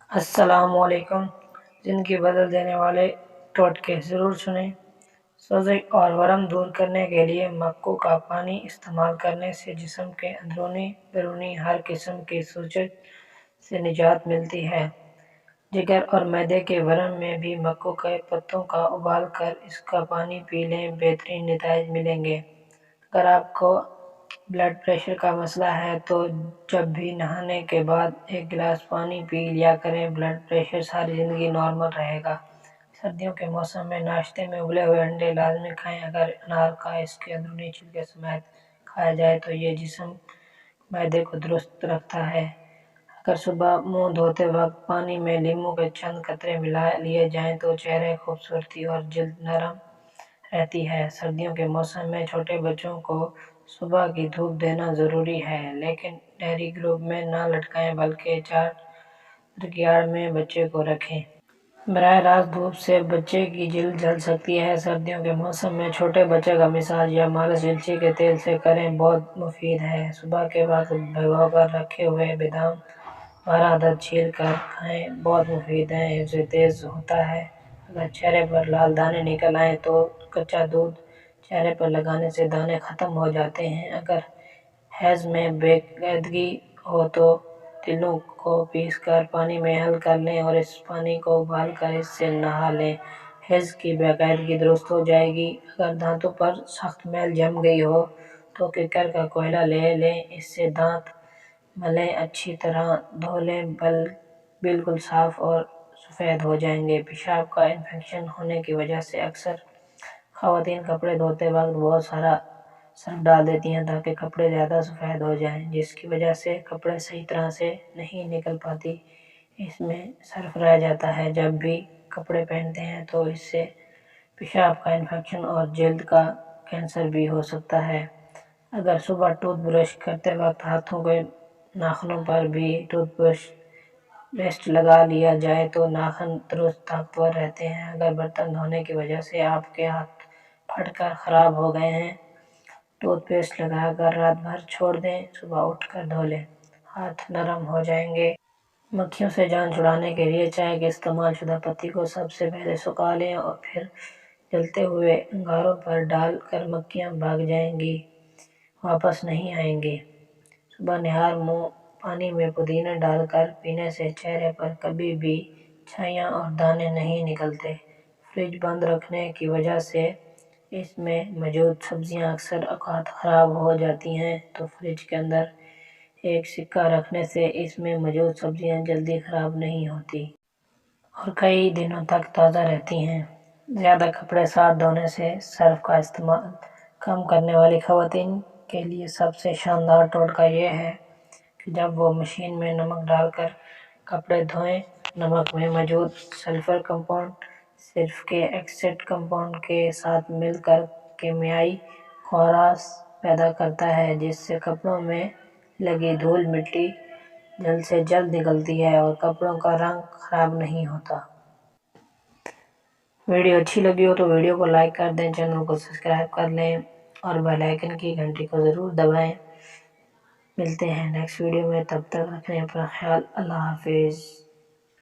السلام علیکم۔ زندگی بدل دینے والے ٹوٹکے ضرور سنیں۔ سوزش اور ورم دور کرنے کے لیے مکوں کا پانی استعمال کرنے سے جسم کے اندرونی بیرونی ہر قسم کی سوزش سے نجات ملتی ہے۔ جگر اور معدے کے ورم میں بھی مکوں کے پتوں کا ابال کر اس کا پانی پی لیں، بہترین نتائج ملیں گے۔ اگر آپ کو بلڈ پریشر کا مسئلہ ہے تو جب بھی نہانے کے بعد 1 گلاس پانی پی لیا کریں، بلڈ پریشر ساری زندگی نارمل رہے گا۔ سردیوں کے موسم میں ناشتے میں ابلے ہوئے انڈے لازمی کھائیں۔ اگر انار کا اس کے اندرونی چھلکے سمیت کھایا جائے تو یہ جسم معدے کو درست رکھتا ہے۔ اگر صبح منہ دھوتے وقت پانی میں لیموں کے چند قطرے ملا لیے جائیں تو چہرے خوبصورتی اور جلد نرم رہتی ہے۔ سردیوں کے موسم میں چھوٹے بچوں کو صبح کی دھوپ دینا ضروری ہے، لیکن ڈیری گروپ میں نہ لٹکائیں بلکہ چادر میں بچے کو رکھیں۔ براہ راست دھوپ سے بچے کی جلد جل سکتی ہے۔ سردیوں کے موسم میں چھوٹے بچے کا مساج یا مالش الچی کے تیل سے کریں، بہت مفید ہے۔ صبح کے وقت بھگو کر رکھے ہوئے بادام 12 عدد چھیل کر کھائیں، بہت مفید ہیں، حفظ تیز ہوتا ہے۔ اگر چہرے پر لال دانے نکل آئیں تو کچا دودھ چہرے پر لگانے سے دانے ختم ہو جاتے ہیں۔ اگر حیض میں بے قاعدگی ہو تو تلوں کو پیس کر پانی میں حل کر لیں اور اس پانی کو ابال کر اس سے نہا لیں، حیض کی بے قاعدگی درست ہو جائے گی۔ اگر دانتوں پر سخت میل جم گئی ہو تو ککر کا کوئلہ لے لیں، اس سے دانت ملیں، اچھی طرح دھو لیں، بالکل صاف اور سفید ہو جائیں گے۔ پیشاب کا انفیکشن ہونے کی وجہ سے اکثر خواتین کپڑے دھوتے وقت بہت سارا سرف ڈال دیتی ہیں تاکہ کپڑے زیادہ سفید ہو جائیں، جس کی وجہ سے کپڑے صحیح طرح سے نہیں نکل پاتی، اس میں سرف رہ جاتا ہے۔ جب بھی کپڑے پہنتے ہیں تو اس سے پیشاب کا انفیکشن اور جلد کا کینسر بھی ہو سکتا ہے۔ اگر صبح ٹوتھ برش کرتے وقت ہاتھوں کے ناخنوں پر بھی ٹوتھ برش پیسٹ لگا لیا جائے تو ناخن درست طاقتور رہتے ہیں۔ اگر برتن دھونے کی وجہ سے آپ کے ہاتھ پھٹ کر خراب ہو گئے ہیں، ٹوتھ پیسٹ لگا کر رات بھر چھوڑ دیں، صبح اٹھ کر دھو لیں، ہاتھ نرم ہو جائیں گے۔ مکھیوں سے جان چھڑانے کے لیے چائے کے استعمال شدہ پتی کو سب سے پہلے سکھا لیں اور پھر جلتے ہوئے انگاروں پر ڈال کر مکھیاں بھاگ جائیں گی، واپس نہیں آئیں گی۔ صبح نہار منہ پانی میں پودینہ ڈال کر پینے سے چہرے پر کبھی بھی چھائیاں اور دانے نہیں نکلتے۔ فریج بند رکھنے کی وجہ سے اس میں موجود سبزیاں اکثر اوقات خراب ہو جاتی ہیں، تو فریج کے اندر ایک سکہ رکھنے سے اس میں موجود سبزیاں جلدی خراب نہیں ہوتی اور کئی دنوں تک تازہ رہتی ہیں۔ زیادہ کپڑے ساتھ دھونے سے سرف کا استعمال کم کرنے والی خواتین کے لیے سب سے شاندار ٹوٹکا یہ ہے کہ جب وہ مشین میں نمک ڈال کر کپڑے دھوئیں، نمک میں موجود سلفر کمپاؤنڈ سرف کے ایسیڈک کمپاؤنڈ کے ساتھ مل کر کیمیائی خراش پیدا کرتا ہے، جس سے کپڑوں میں لگی دھول مٹی جلد سے جلد نکلتی ہے اور کپڑوں کا رنگ خراب نہیں ہوتا۔ ویڈیو اچھی لگی ہو تو ویڈیو کو لائک کر دیں، چینل کو سبسکرائب کر لیں اور بیل آئیکن کی گھنٹی کو ضرور دبائیں۔ ملتے ہیں نیکسٹ ویڈیو میں، تب تک رکھیں اپنا خیال۔ اللہ حافظ۔